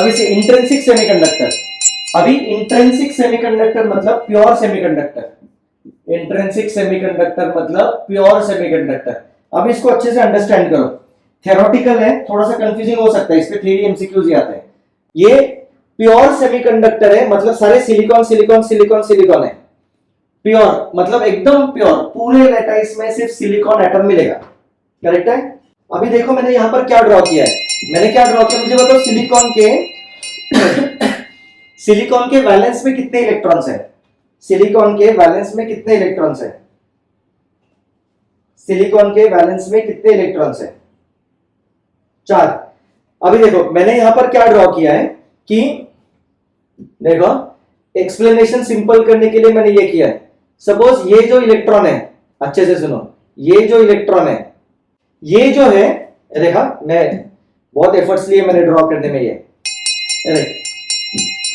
अब इसे intrinsic semiconductor, अभी इंट्रिंसिक सेमीकंडक्टर मतलब प्योर सेमीकंडक्टर, इंट्रिंसिक सेमीकंडक्टर मतलब प्योर सेमीकंडक्टर। अब इसको अच्छे से अंडरस्टैंड करो, थ्योरेटिकल है, थोड़ा सा कंफ्यूजिंग हो सकता है, इस पे 3D एमसीक्यूज ही आते हैं। ये प्योर सेमीकंडक्टर है मतलब सारे सिलिकॉन सिलिकॉन सिलिकॉन सिलिकॉन है। प्योर मतलब एकदम प्योर, पूरे लैटाइस में सिर्फ सिलिकॉन एटम मिलेगा, करेक्ट है। अभी देखो मैंने यहां पर क्या ड्रॉ किया है, मैंने क्या ड्रॉ किया मुझे बताओ, सिलिकॉन के वैलेंस में कितने इलेक्ट्रॉन्स है, सिलिकॉन के वैलेंस में कितने इलेक्ट्रॉन्स है, सिलिकॉन के वैलेंस में कितने इलेक्ट्रॉन्स है, 4। अभी देखो मैंने यहां पर क्या ड्रॉ किया है कि देखो एक्सप्लेनेशन सिंपल करने के लिए मैंने ये किया है, सपोज ये जो इलेक्ट्रॉन है, अच्छे से सुनो, ये जो इलेक्ट्रॉन है, ये जो है, देखा मैं बहुत एफर्ट्स लिए मैंने ड्रॉ करने में,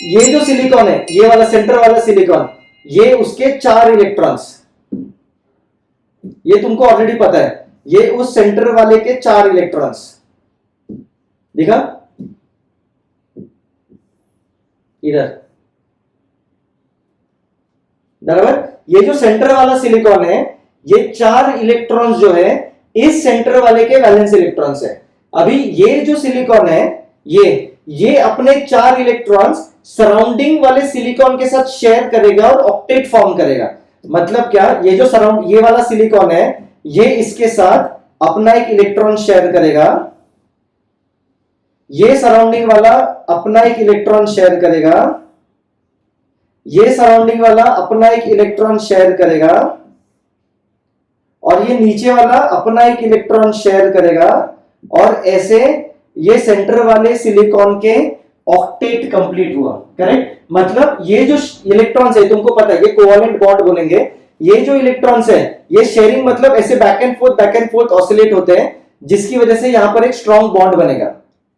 ये जो सिलिकॉन है, ये वाला सेंटर वाला सिलिकॉन, ये उसके 4 इलेक्ट्रॉन्स, ये तुमको ऑलरेडी पता है, ये उस सेंटर वाले के 4 इलेक्ट्रॉन्स, देखा इधर, बराबर। ये जो सेंटर वाला सिलिकॉन है, ये 4 इलेक्ट्रॉन्स जो है इस सेंटर वाले के वैलेंस इलेक्ट्रॉन्स है। अभी ये जो सिलिकॉन है, ये अपने 4 इलेक्ट्रॉन्स सराउंडिंग वाले सिलिकॉन के साथ शेयर करेगा और ऑक्टेट फॉर्म करेगा। मतलब क्या, ये जो सराउंड ये वाला सिलिकॉन है, ये इसके साथ अपना एक इलेक्ट्रॉन शेयर करेगा, ये सराउंडिंग वाला अपना एक इलेक्ट्रॉन शेयर करेगा, ये सराउंडिंग वाला अपना एक इलेक्ट्रॉन शेयर करेगा, और ये नीचे वाला अपना एक इलेक्ट्रॉन शेयर करेगा, और ऐसे ये सेंटर वाले सिलिकॉन के ऑक्टेट कंप्लीट हुआ, करेक्ट। मतलब ये जो इलेक्ट्रॉन्स है, तुमको पता है ये कोवेलेंट बॉन्ड बोलेंगे, ये जो इलेक्ट्रॉन्स है ये शेयरिंग मतलब ऐसे बैक एंड फोर्थ ऑसिलेट होते हैं, जिसकी वजह से यहां पर एक स्ट्रॉन्ग बॉन्ड बनेगा।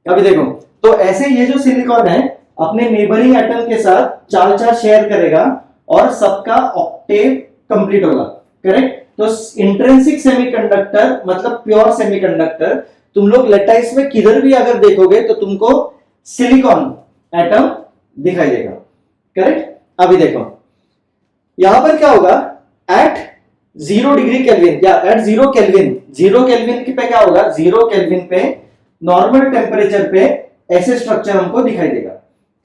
अभी देखो, तो ऐसे ये जो सिलिकॉन है अपने नेबरिंग एटम के साथ 4-4 शेयर करेगा और सबका ऑक्टेट कंप्लीट होगा, करेक्ट। तो इंट्रिंसिक सेमीकंडक्टर मतलब प्योर सेमीकंडक्टर, तुम लोग लैटाइस में किधर भी अगर देखोगे तो तुमको सिलिकॉन एटम दिखाई देगा, करेक्ट। अभी देखो यहां पर क्या होगा, एट 0 डिग्री केल्विन या एट 0 केल्विन, 0 केल्विन पे क्या होगा, 0 केल्विन पे नॉर्मल टेम्परेचर पे ऐसे स्ट्रक्चर हमको दिखाई देगा,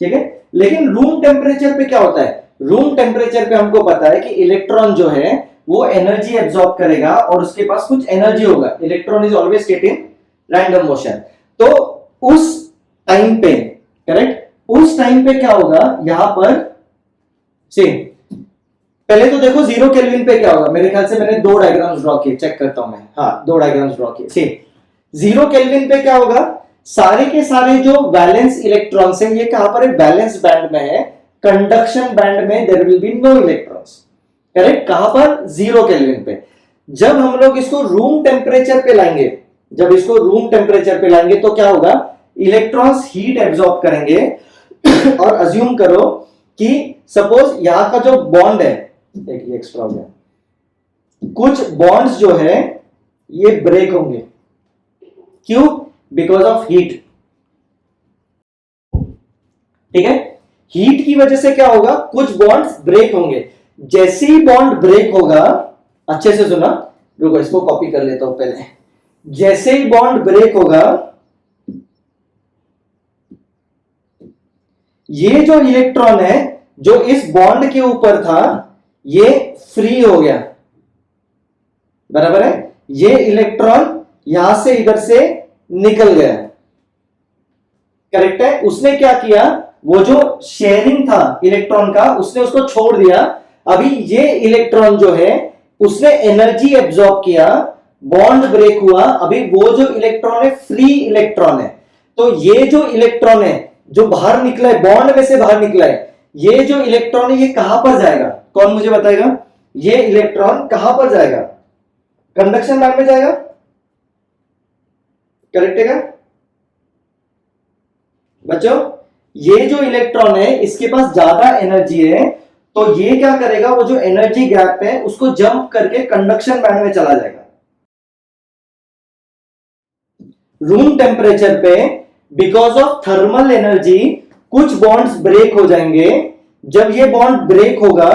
ठीक है। लेकिन रूम टेम्परेचर पे क्या होता है, रूम टेम्परेचर पे हमको पता है कि इलेक्ट्रॉन जो है वो एनर्जी एब्सॉर्ब करेगा और उसके पास कुछ एनर्जी होगा, electron is always state in random motion. तो उस टाइम पे, करेक्ट, उस टाइम पे क्या होगा, यहां पर से पहले तो देखो 0 केल्विन पे क्या होगा, मेरे ख्याल से मैंने 2 डायग्राम्स ड्रॉ किए, चेक करता हूं मैं, हाँ 2 डायग्राम्स ड्रॉ किए। सी 0 केल्विन पे क्या होगा, सारे के सारे जो वैलेंस इलेक्ट्रॉन्स हैं ये कहां पर है, बैलेंस बैंड में है, कंडक्शन बैंड में there will be no electrons, correct. कहां पर, 0 केल्विन पे। जब हम लोग इसको रूम टेम्परेचर पे लाएंगे, जब इसको रूम टेम्परेचर पे लाएंगे तो क्या होगा, इलेक्ट्रॉन्स हीट एब्सॉर्ब करेंगे और अज्यूम करो कि सपोज यहां का जो बॉन्ड है, एक एक्स्ट्रा हो गया, कुछ बॉन्ड्स जो है ये ब्रेक होंगे, क्यों, बिकॉज ऑफ हीट, ठीक है। हीट की वजह से क्या होगा, कुछ बॉन्ड्स ब्रेक होंगे। जैसे ही बॉन्ड ब्रेक होगा, अच्छे से सुना, रुको इसको कॉपी कर लेता हूं पहले, जैसे ही बॉन्ड ब्रेक होगा, ये जो इलेक्ट्रॉन है जो इस बॉन्ड के ऊपर था ये फ्री हो गया, बराबर है, ये इलेक्ट्रॉन यहां से इधर से निकल गया, करेक्ट है। उसने क्या किया, वो जो शेयरिंग था इलेक्ट्रॉन का उसने उसको छोड़ दिया। अभी ये इलेक्ट्रॉन जो है उसने एनर्जी एब्सॉर्ब किया, बॉन्ड ब्रेक हुआ, अभी वो जो इलेक्ट्रॉन है फ्री इलेक्ट्रॉन है। तो ये जो इलेक्ट्रॉन है जो बाहर निकला है, बॉन्ड में से बाहर निकला है, ये जो इलेक्ट्रॉन है ये कहां पर जाएगा, कौन मुझे बताएगा, ये इलेक्ट्रॉन कहां पर जाएगा, कंडक्शन बैंड में जाएगा, करेक्ट है क्या बच्चों। ये जो इलेक्ट्रॉन है इसके पास ज्यादा एनर्जी है, तो ये क्या करेगा, वो जो एनर्जी गैप है उसको जंप करके कंडक्शन बैंड में चला जाएगा। रूम टेम्परेचर पे बिकॉज ऑफ थर्मल एनर्जी कुछ बॉन्ड्स ब्रेक हो जाएंगे। जब ये बॉन्ड ब्रेक होगा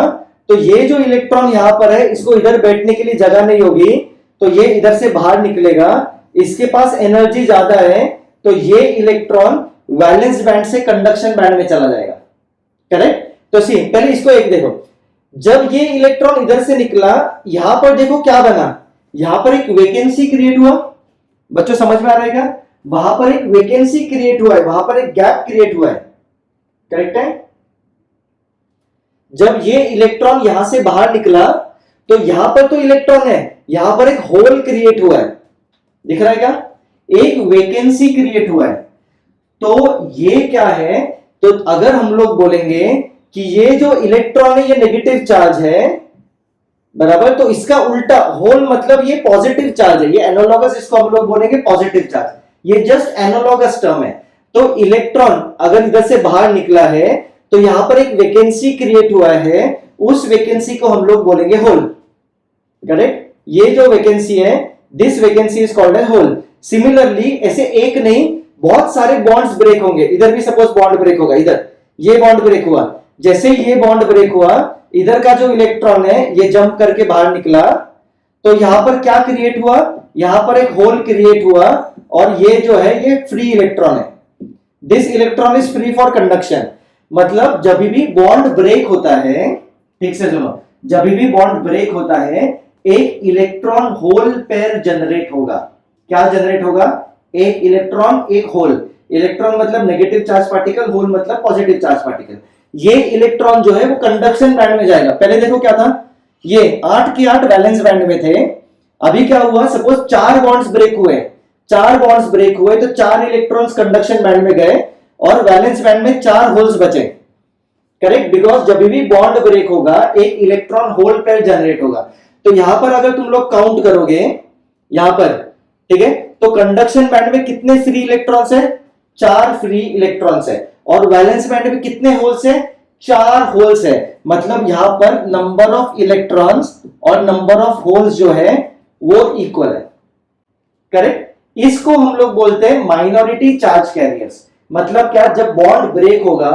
तो ये जो इलेक्ट्रॉन यहां पर है इसको इधर बैठने के लिए जगह नहीं होगी, तो ये इधर से बाहर निकलेगा, इसके पास एनर्जी ज्यादा है, तो ये इलेक्ट्रॉन वैलेंस बैंड से कंडक्शन बैंड में चला जाएगा। करेक्ट? तो सी पहले इसको एक देखो, जब ये इलेक्ट्रॉन इधर से निकला, यहां पर देखो क्या बना, यहां पर एक वैकेंसी क्रिएट हुआ। बच्चों समझ में आ रहा है क्या? वहां पर एक वैकेंसी क्रिएट हुआ है, वहां पर एक गैप क्रिएट हुआ है। करेक्ट है? जब ये इलेक्ट्रॉन यहां से बाहर निकला तो यहां पर तो इलेक्ट्रॉन है, यहां पर एक होल क्रिएट हुआ है, दिख रहा है क्या? एक वैकेंसी क्रिएट हुआ है। तो ये क्या है? तो अगर हम लोग बोलेंगे कि ये जो इलेक्ट्रॉन है ये नेगेटिव चार्ज है, बराबर, तो इसका उल्टा होल मतलब ये पॉजिटिव चार्ज है, ये एनालॉगस, इसको हम लोग बोलेंगे पॉजिटिव चार्ज, ये जस्ट एनालॉगस टर्म है। तो इलेक्ट्रॉन अगर इधर से बाहर निकला है तो यहां पर एक वैकेंसी क्रिएट हुआ है, उस वैकेंसी को हम लोग बोलेंगे होल। करेक्ट? ये जो वैकेंसी है, this vacancy is called as hole. Similarly ऐसे एक नहीं बहुत सारे बॉन्ड्स ब्रेक होंगे, इधर भी सपोज बॉन्ड ब्रेक होगा, इधर ये बॉन्ड ब्रेक हुआ, जैसे ये बॉन्ड ब्रेक हुआ, इधर का जो इलेक्ट्रॉन है ये जंप करके बाहर निकला, तो यहां पर क्या क्रिएट हुआ, यहां पर एक होल क्रिएट हुआ, और ये जो है ये फ्री इलेक्ट्रॉन है। This electron is free for conduction. मतलब जब भी बॉन्ड ब्रेक होता है, ठीक से सुनो, जब भी बॉन्ड ब्रेक होता है एक इलेक्ट्रॉन होल पेयर जनरेट होगा। क्या जनरेट होगा? एक इलेक्ट्रॉन एक होल। इलेक्ट्रॉन मतलब नेगेटिव चार्ज पार्टिकल, होल मतलब पॉजिटिव चार्ज पार्टिकल। ये इलेक्ट्रॉन जो है वो कंडक्शन बैंड में जाएगा। पहले देखो क्या था, ये 8 के 8 वैलेंस बैंड में थे, अभी क्या हुआ, सपोज 4 बॉन्ड्स ब्रेक हुए, 4 बॉन्ड्स ब्रेक हुए तो 4 इलेक्ट्रॉन्स कंडक्शन बैंड में गए और वैलेंस बैंड में 4 होल्स बचे। करेक्ट? बिकॉज जब भी बॉन्ड ब्रेक होगा एक इलेक्ट्रॉन होल पेयर जनरेट होगा। तो यहां पर अगर तुम लोग काउंट करोगे यहां पर, ठीक है, तो कंडक्शन बैंड में कितने फ्री इलेक्ट्रॉन्स है? 4 फ्री इलेक्ट्रॉन्स है। और वैलेंस बैंड में कितने होल्स है? 4 होल्स है। मतलब यहां पर नंबर ऑफ इलेक्ट्रॉन्स और नंबर ऑफ होल्स जो है वो इक्वल है। करेक्ट? इसको हम लोग बोलते हैं माइनॉरिटी चार्ज कैरियर्स। मतलब क्या, जब बॉन्ड ब्रेक होगा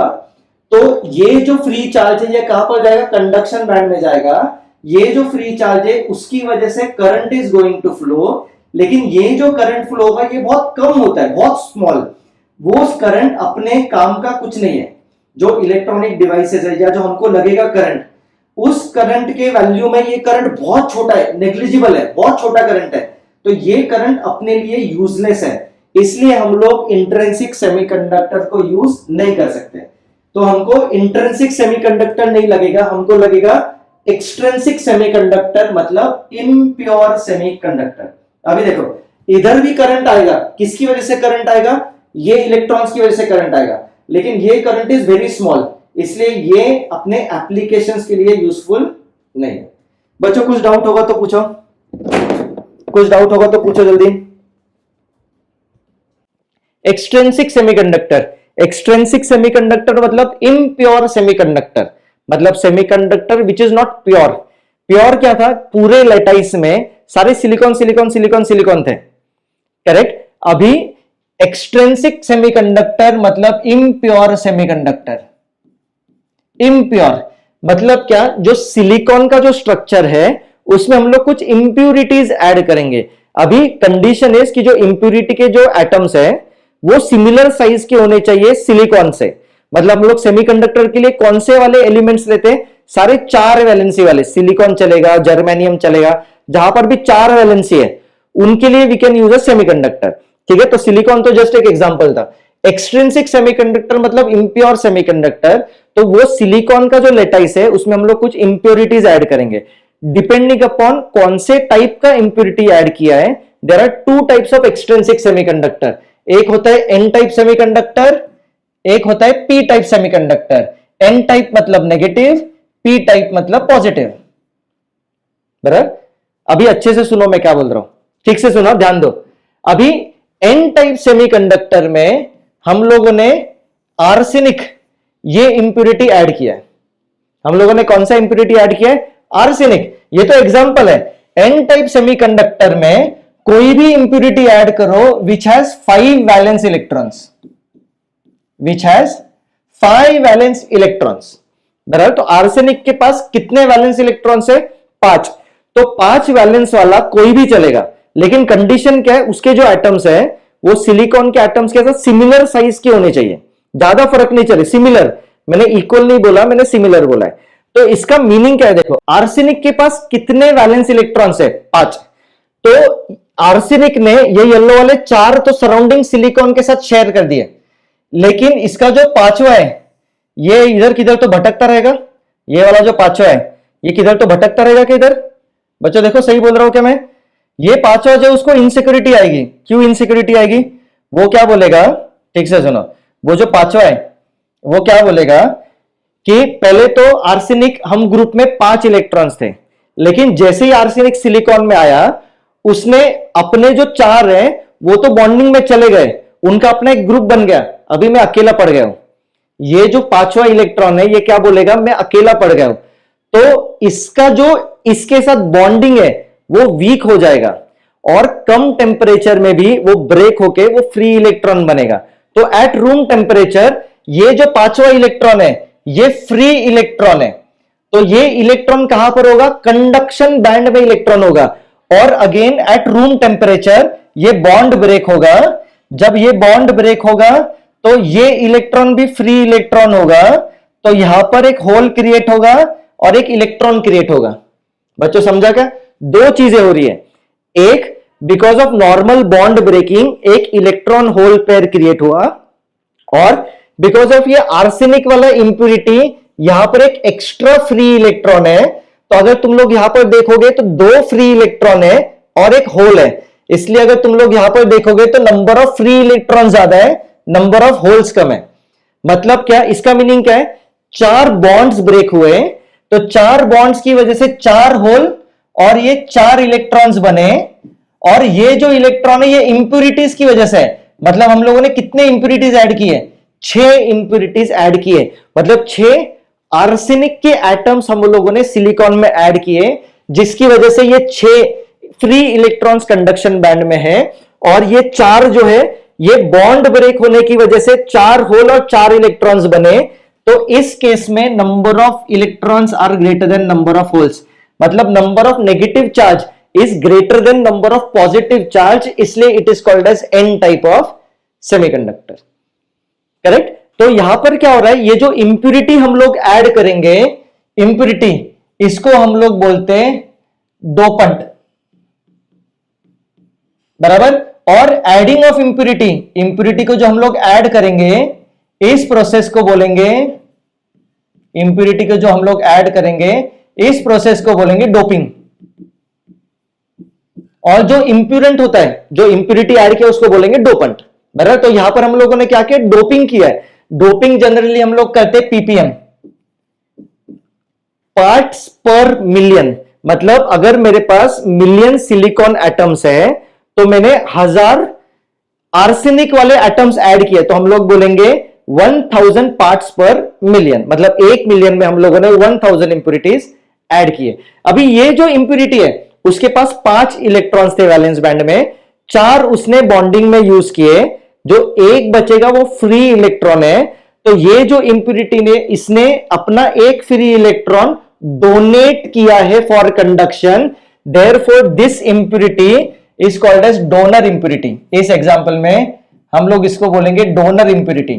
तो ये जो फ्री चार्ज है ये कहां पर जाएगा? कंडक्शन बैंड में जाएगा। ये जो फ्री चार्ज है उसकी वजह से current is going to flow, लेकिन ये जो करंट फ्लो होगा ये बहुत कम होता है, बहुत स्मॉल। वो करंट अपने काम का कुछ नहीं है। जो इलेक्ट्रॉनिक डिवाइसेस है या जो हमको लगेगा करंट, उस करंट के वैल्यू में ये करंट बहुत छोटा है, नेग्लिजिबल है, बहुत छोटा करंट है। तो ये करंट अपने लिए यूजलेस है, इसलिए हम लोग इंट्रिंसिक सेमीकंडक्टर को यूज नहीं कर सकते। तो हमको इंट्रिंसिक सेमीकंडक्टर नहीं लगेगा, हमको लगेगा एक्सट्रिंसिक सेमीकंडक्टर, मतलब इम्प्योर सेमीकंडक्टर। अभी देखो इधर भी करंट आएगा, किसकी वजह से करंट आएगा? ये इलेक्ट्रॉन्स की वजह से करंट आएगा, लेकिन ये करंट इज वेरी स्मॉल, इसलिए ये अपने एप्लीकेशंस के लिए यूजफुल नहीं है। बच्चों कुछ डाउट होगा तो पूछो, कुछ डाउट होगा तो पूछो जल्दी। एक्सट्रिंसिक सेमीकंडक्टर, एक्सट्रिंसिक सेमीकंडक्टर मतलब इम्प्योर सेमीकंडक्टर, मतलब semiconductor which is not pure. Pure क्या था? पूरे लैटाइस में सारे सिलिकॉन सिलिकॉन सिलिकॉन सिलिकॉन थे। करेक्ट? अभी एक्सट्रिंसिक सेमीकंडक्टर मतलब इम्प्योर सेमीकंडक्टर। इम्प्योर मतलब क्या? जो सिलिकॉन का जो स्ट्रक्चर है उसमें हम लोग कुछ इंप्यूरिटीज ऐड करेंगे। अभी कंडीशन है कि जो इंप्यूरिटी के जो एटम्स है वो सिमिलर साइज के होने चाहिए सिलिकॉन से। मतलब हम लोग सेमीकंडक्टर के लिए कौन से वाले एलिमेंट्स लेते हैं? सारे 4 वैलेंसी वाले, सिलिकॉन चलेगा, जर्मेनियम चलेगा, जहां पर भी 4 वैलेंसी है उनके लिए we can use a semiconductor. ठीक है? तो सिलिकॉन तो जस्ट एक एग्जांपल था। एक्सट्रिंसिक सेमीकंडक्टर मतलब इम्प्योर सेमीकंडक्टर, तो वो सिलिकॉन का जो लेटाइस है उसमें हम लोग कुछ इंप्योरिटीज ऐड करेंगे। डिपेंडिंग अपॉन कौन से टाइप का इंप्योरिटी ऐड किया है, there are 2 types of extrinsic semiconductor. एक होता है एन टाइप सेमीकंडक्टर, एक होता है P type semiconductor. N type मतलब नेगेटिव, पी टाइप मतलब पॉजिटिव। बराबर? अभी अच्छे से सुनो मैं क्या बोल रहा हूं, ठीक से सुनो, ध्यान दो। अभी एन टाइप सेमीकंडक्टर में हम लोगों ने आर्सेनिक ये इंप्योरिटी ऐड किया है। हम लोगों ने कौन सा इंप्योरिटी ऐड किया है? आर्सेनिक। ये तो एग्जांपल है। एन टाइप सेमीकंडक्टर में कोई भी इंप्योरिटी ऐड करो which has 5 valence electrons, which has 5 valence electrons. बराबर, तो आर्सेनिक के पास कितने वैलेंस इलेक्ट्रॉन्स है? 5। तो 5 वैलेंस वाला कोई भी चलेगा, लेकिन कंडीशन क्या है, उसके जो एटम्स है वो सिलिकॉन के एटम्स के साथ सिमिलर साइज के होने चाहिए, ज्यादा फर्क नहीं चले, सिमिलर। मैंने इक्वल नहीं बोला, मैंने सिमिलर बोला है। तो इसका मीनिंग क्या है, देखो आर्सेनिक के पास कितने वैलेंस इलेक्ट्रॉन्स है? 5। तो आर्सेनिक ने ये येलो वाले 4 तो सराउंडिंग सिलिकॉन के साथ शेयर कर दिए, लेकिन इसका जो 5वां है ये इधर किधर तो भटकता रहेगा। ये वाला जो 5वां है ये किधर तो भटकता रहेगा कि इधर। बच्चों देखो सही बोल रहा हूं क्या मैं? ये 5वां जो उसको इनसिक्योरिटी आएगी। क्यों इनसिक्योरिटी आएगी? वो क्या बोलेगा, ठीक से सुनो, वो जो 5वां है वो क्या बोलेगा कि पहले तो आर्सेनिक हम ग्रुप में 5 इलेक्ट्रॉन्स थे, लेकिन जैसे ही आर्सेनिक सिलिकॉन में आया उसने अपने जो 4 हैं वो तो बॉन्डिंग में चले गए, उनका अपना एक ग्रुप बन गया, अभी मैं अकेला पड़ गया हूं। ये जो 5वां इलेक्ट्रॉन है ये क्या बोलेगा, मैं अकेला पड़ गया हूं। तो इसका जो इसके साथ बॉन्डिंग है वो वीक हो जाएगा और कम टेम्परेचर में भी वो ब्रेक होके वो फ्री इलेक्ट्रॉन बनेगा। तो एट रूम टेम्परेचर ये जो 5वां इलेक्ट्रॉन है ये फ्री इलेक्ट्रॉन है। तो ये इलेक्ट्रॉन कहां पर होगा? कंडक्शन बैंड में इलेक्ट्रॉन होगा। और अगेन एट रूम टेम्परेचर ये बॉन्ड ब्रेक होगा। जब ये बॉन्ड ब्रेक होगा तो ये इलेक्ट्रॉन भी फ्री इलेक्ट्रॉन होगा। तो यहां पर एक होल क्रिएट होगा और एक इलेक्ट्रॉन क्रिएट होगा। बच्चों समझा क्या? 2 चीजें हो रही है, एक because of normal bond breaking एक इलेक्ट्रॉन होल पेयर क्रिएट हुआ, और बिकॉज ऑफ ये आर्सेनिक वाला इंप्यूरिटी यहां पर एक एक्स्ट्रा फ्री इलेक्ट्रॉन है। तो अगर तुम लोग यहां पर देखोगे तो 2 फ्री इलेक्ट्रॉन है और एक होल है, इसलिए अगर तुम लोग यहां पर देखोगे तो नंबर ऑफ फ्री इलेक्ट्रॉन ज्यादा है, नंबर ऑफ होल्स कम है। मतलब क्या, इसका मीनिंग क्या है? 4 बॉन्ड्स ब्रेक हुए, तो 4 बॉन्ड्स की वजह से 4 होल और ये 4 इलेक्ट्रॉन्स बने, और ये जो इलेक्ट्रॉन है ये इंप्यूरिटीज की वजह से है। मतलब हम लोगों ने कितने इंप्यूरिटीज ऐड किए? 6 इंप्यूरिटीज ऐड किए। मतलब 6 आर्सेनिक के एटम्स हम लोगों ने सिलिकॉन में ऐड किए, जिसकी वजह से ये 6 फ्री इलेक्ट्रॉन्स कंडक्शन बैंड में है, और ये 4 जो है ये बॉन्ड ब्रेक होने की वजह से 4 होल और 4 इलेक्ट्रॉन्स बने। तो इस केस में number of electrons are greater than number of holes. मतलब number of negative charge is greater than number of positive charge, इसलिए it is called as N type of semiconductor. Correct? तो यहां पर क्या हो रहा है, ये जो इंप्यूरिटी हम लोग ऐड करेंगे, इंप्यूरिटी इसको हम लोग बोलते हैं डोपंट। बराबर? और एडिंग ऑफ इंप्यूरिटी, इंप्यूरिटी को जो हम लोग ऐड करेंगे इस प्रोसेस को बोलेंगे, इंप्यूरिटी को जो हम लोग ऐड करेंगे इस प्रोसेस को बोलेंगे डोपिंग। और जो इंप्यूरेंट होता है, जो इंप्यूरिटी ऐड किया उसको बोलेंगे डोपंट। बराबर? तो यहां पर हम लोगों ने क्या किया? डोपिंग किया है। डोपिंग जनरली हम लोग करते हैं पीपीएम, पार्ट्स पर मिलियन। मतलब अगर मेरे पास मिलियन सिलिकॉन एटम्स है तो मैंने 1000 आर्सेनिक वाले एटम्स ऐड किए, तो हम लोग बोलेंगे 1000 पार्ट्स पर मिलियन। मतलब 1 मिलियन में हम लोगों ने 1000 इंप्यूरिटीज ऐड किए। अभी ये जो इंप्यूरिटी है उसके पास 5 इलेक्ट्रॉन्स थे वैलेंस बैंड में, 4 उसने बॉन्डिंग में यूज किए, जो एक बचेगा वो फ्री इलेक्ट्रॉन है। तो ये जो इंप्यूरिटी ने इसने अपना एक फ्री इलेक्ट्रॉन डोनेट किया है for conduction, therefore this impurity is called as donor impurity. इस एग्जांपल में हम लोग इसको बोलेंगे डोनर इंप्यूरिटी,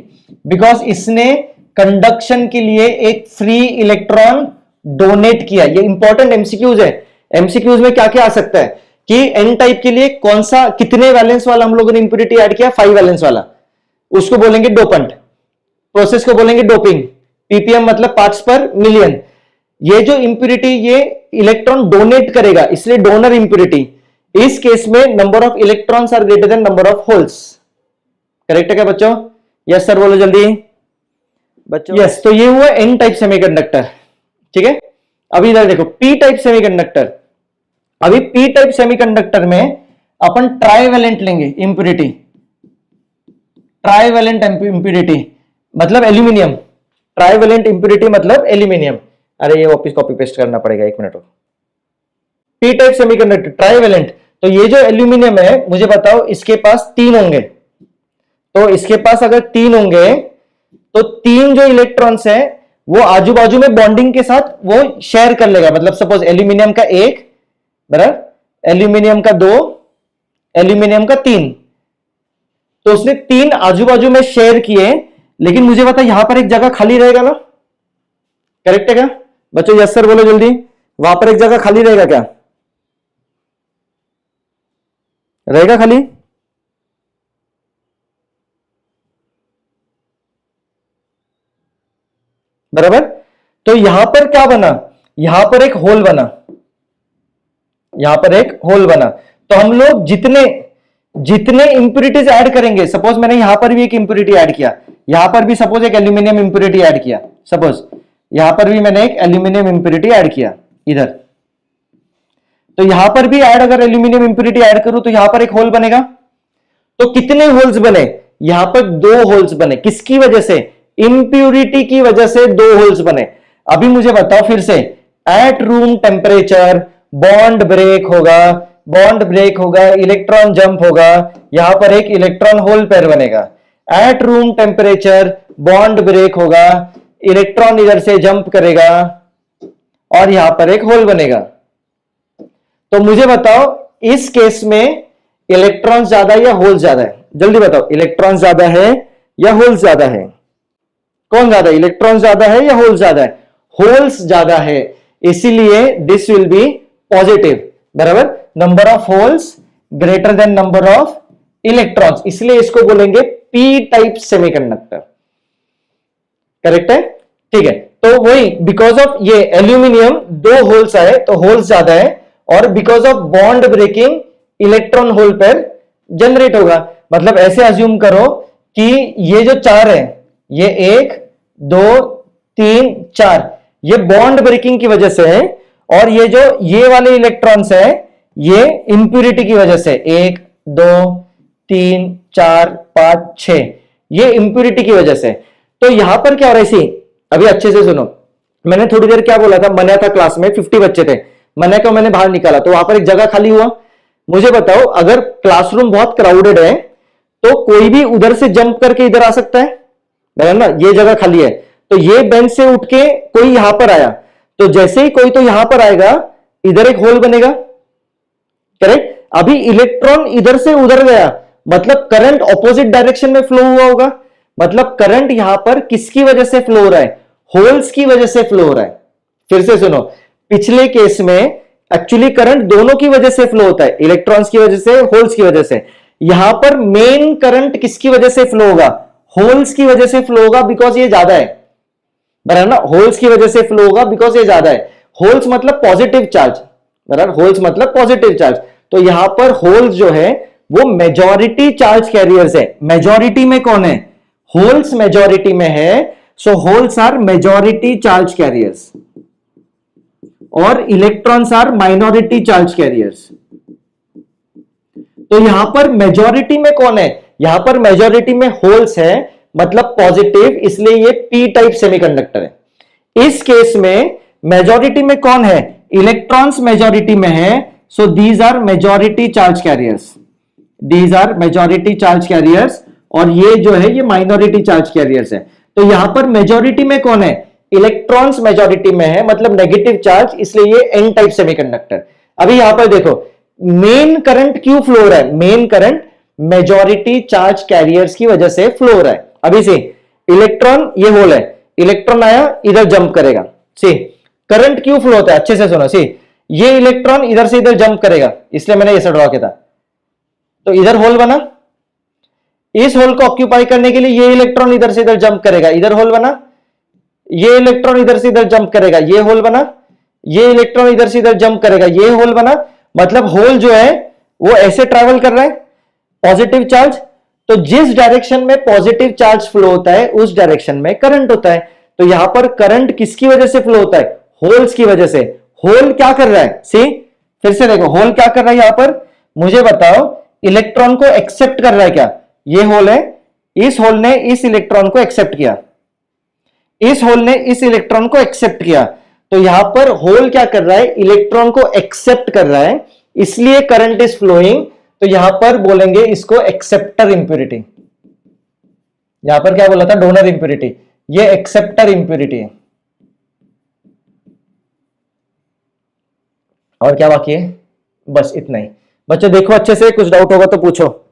बिकॉज इसने कंडक्शन के लिए एक फ्री इलेक्ट्रॉन डोनेट किया। ये इंपॉर्टेंट एमसीक्यूज है। एमसीक्यूज में क्या क्या आ सकता है कि एन टाइप के लिए कौन सा, कितने वैलेंस वाला हम लोगों ने इंप्यूरिटी ऐड किया? 5 वैलेंस वाला, उसको बोलेंगे डोपंट। प्रोसेस को बोलेंगे डोपिंग। पीपीएम मतलब पार्ट्स पर मिलियन। ये जो इंप्यूरिटी ये इलेक्ट्रॉन डोनेट करेगा, इसलिए डोनर इंप्यूरिटी। इस केस में number of electrons are greater than number of holes. Correct है क्या बच्चों? यस सर बोलो जल्दी बच्चों। यस, तो ये हुआ एन टाइप सेमीकंडक्टर। ठीक है, अभी इधर देखो पी टाइप सेमीकंडक्टर। अभी पी टाइप सेमीकंडक्टर में अपन ट्राइवेलेंट लेंगे इंप्यूरिटी। ट्राइवेलेंट इंप्यूरिटी मतलब एल्यूमिनियम। ट्राइवेलेंट इंप्यूरिटी मतलब एल्यूमिनियम। अरे ये वापस कॉपी पेस्ट करना पड़ेगा, 1 minute. P type semiconductor trivalent, तो ये जो एल्यूमिनियम है मुझे बताओ इसके पास 3 होंगे। तो इसके पास अगर 3 होंगे तो 3 जो इलेक्ट्रॉन्स हैं वो आजू बाजू में बॉन्डिंग के साथ वो शेयर कर लेगा। मतलब सपोज एल्यूमिनियम का 1 बराबर, एल्यूमिनियम का 2, एल्यूमिनियम का 3, तो उसने 3 आजू बाजू में शेयर किए, लेकिन मुझे बता यहां पर एक जगह खाली रहेगा ना, करेक्ट है क्या बच्चों? यस सर बोलो जल्दी, वहां पर एक जगह खाली रहेगा क्या? रहेगा खाली? बराबर। तो यहां पर क्या बना, यहां पर एक होल बना, यहां पर एक होल बना। तो हम लोग जितने जितने इंप्यूरिटीज ऐड करेंगे, सपोज मैंने यहां पर भी एक इंप्यूरिटी ऐड किया, यहां पर भी सपोज एक एल्यूमिनियम इंप्यूरिटी ऐड किया, सपोज यहां पर भी मैंने एक एल्यूमिनियम इंप्यूरिटी ऐड किया इधर, तो यहां पर भी ऐड अगर एल्यूमिनियम इंप्यूरिटी ऐड करूं तो यहां पर एक होल बनेगा। तो कितने होल्स बने? यहां पर 2 होल्स बने। किसकी वजह से? इंप्यूरिटी की वजह से 2 होल्स बने। अभी मुझे बताओ फिर से, at room temperature bond break होगा, बॉन्ड ब्रेक होगा, इलेक्ट्रॉन जंप होगा, यहां पर एक इलेक्ट्रॉन होल पेयर बनेगा। At room temperature bond break होगा, इलेक्ट्रॉन इधर से जंप करेगा और यहां पर एक होल बनेगा। तो मुझे बताओ इस केस में इलेक्ट्रॉन ज्यादा या होल ज्यादा है? जल्दी बताओ, इलेक्ट्रॉन ज्यादा है या होल ज्यादा है? कौन ज्यादा है, इलेक्ट्रॉन ज्यादा है या होल ज्यादा है? होल्स ज्यादा है, इसीलिए दिस विल बी पॉजिटिव, बराबर। Number of holes greater than number of electrons, इसलिए इसको बोलेंगे पी टाइप सेमीकंडक्टर, करेक्ट है? ठीक है, तो वही बिकॉज ऑफ ये एल्यूमिनियम 2 होल्स आए तो होल्स ज्यादा है, और because of bond breaking electron hole pair generate होगा। मतलब ऐसे अज्यूम करो कि ये जो 4 है, ये 1 2 3 4, ये बॉन्ड ब्रेकिंग की वजह से है, और ये जो ये वाले इलेक्ट्रॉन्स है ये इंप्यूरिटी की वजह से 1 2 3 4 5 6, ये इंप्यूरिटी की वजह से। तो यहां पर क्या हो रहा है, इसी अभी अच्छे से सुनो, मैंने थोड़ी देर क्या बोला था, मना था क्लास में 50 बच्चे थे, मना को मैंने बाहर निकाला तो वहां पर एक जगह खाली हुआ। मुझे बताओ अगर क्लासरूम बहुत क्राउडेड है तो कोई भी उधर से जंप करके इधर आ सकता है, बराबर ना? ये जगह खाली है, तो ये बेंच से उठ के कोई यहां पर आया, तो जैसे ही कोई तो यहां पर आएगा इधर एक होल बनेगा, करेक्ट? अभी इलेक्ट्रॉन इधर से उधर गया, मतलब करंट ऑपोजिट डायरेक्शन में फ्लो हुआ होगा। मतलब करंट यहां पर किसकी वजह से फ्लो हो रहा है? होल्स की वजह से फ्लो हो रहा है। फिर से सुनो, पिछले केस में एक्चुअली करंट दोनों की वजह से फ्लो होता है, इलेक्ट्रॉन्स की वजह से, होल्स की वजह से। यहां पर मेन करंट किसकी वजह से फ्लो होगा? होल्स की वजह से फ्लो होगा, बिकॉज ये ज्यादा है, बराबर ना? होल्स की वजह से फ्लो होगा बिकॉज ये ज्यादा है। होल्स मतलब पॉजिटिव चार्ज, बराबर, होल्स मतलब पॉजिटिव चार्ज। तो यहां पर होल्स जो है वो मेजॉरिटी चार्ज कैरियर्स है। मेजॉरिटी में कौन है? होल्स मेजॉरिटी में है, so holes are majority charge carriers और electrons are minority charge carriers. तो यहां पर मेजॉरिटी में कौन है? यहां पर मेजॉरिटी में होल्स है, मतलब पॉजिटिव, इसलिए ये पी टाइप सेमीकंडक्टर है। इस केस में मेजॉरिटी में कौन है? इलेक्ट्रॉन्स मेजॉरिटी में है, so these are majority charge carriers, these are majority charge carriers, और ये जो है ये माइनॉरिटी चार्ज कैरियर्स है। तो यहां पर मेजॉरिटी में कौन है? इलेक्ट्रॉन्स मेजॉरिटी में है, मतलब नेगेटिव चार्ज, इसलिए ये एन टाइप सेमीकंडक्टर। अभी यहां पर देखो मेन करंट क्यों फ्लो हो रहा है? Main current majority charge carriers की वजह से फ्लो हो रहा है। अभी से इलेक्ट्रॉन, ये होल है, इलेक्ट्रॉन आया इधर जंप करेगा, सी करंट क्यों फ्लो होता है? अच्छे से सुनो, सी ये इलेक्ट्रॉन इधर से इधर जंप करेगा, इसलिए मैंने ऐसा ड्रॉ किया था। तो इधर होल बना, इस होल को ऑक्यूपाई करने के लिए ये इलेक्ट्रॉन इधर से इधर जंप करेगा, इधर होल बना, ये इलेक्ट्रॉन इधर से इधर जंप करेगा, ये होल बना, ये इलेक्ट्रॉन इधर से इधर जंप करेगा, ये होल बना। मतलब होल जो है वो ऐसे ट्रैवल कर रहा है, पॉजिटिव चार्ज। तो जिस डायरेक्शन में पॉजिटिव चार्ज फ्लो होता है उस डायरेक्शन में करंट होता है। तो यहां पर करंट किसकी वजह से फ्लो होता है? होल्स की वजह से। होल क्या कर रहा है? सी फिर से देखो, होल क्या कर रहा है? यहां पर मुझे बताओ, इलेक्ट्रॉन को एक्सेप्ट कर रहा है क्या? ये होल है, इस होल ने इस इलेक्ट्रॉन को एक्सेप्ट किया, इस होल ने इस इलेक्ट्रॉन को एक्सेप्ट किया। तो यहां पर होल क्या कर रहा है? इलेक्ट्रॉन को एक्सेप्ट कर रहा है, इसलिए करंट इज फ्लोइंग। तो यहां पर बोलेंगे इसको एक्सेप्टर इंप्यूरिटी, यहां पर क्या बोला था, डोनर इंप्यूरिटी, ये एक्सेप्टर इंप्यूरिटी है। और क्या बाकी है, बस इतना ही। बच्चों देखो अच्छे से, कुछ डाउट होगा तो पूछो।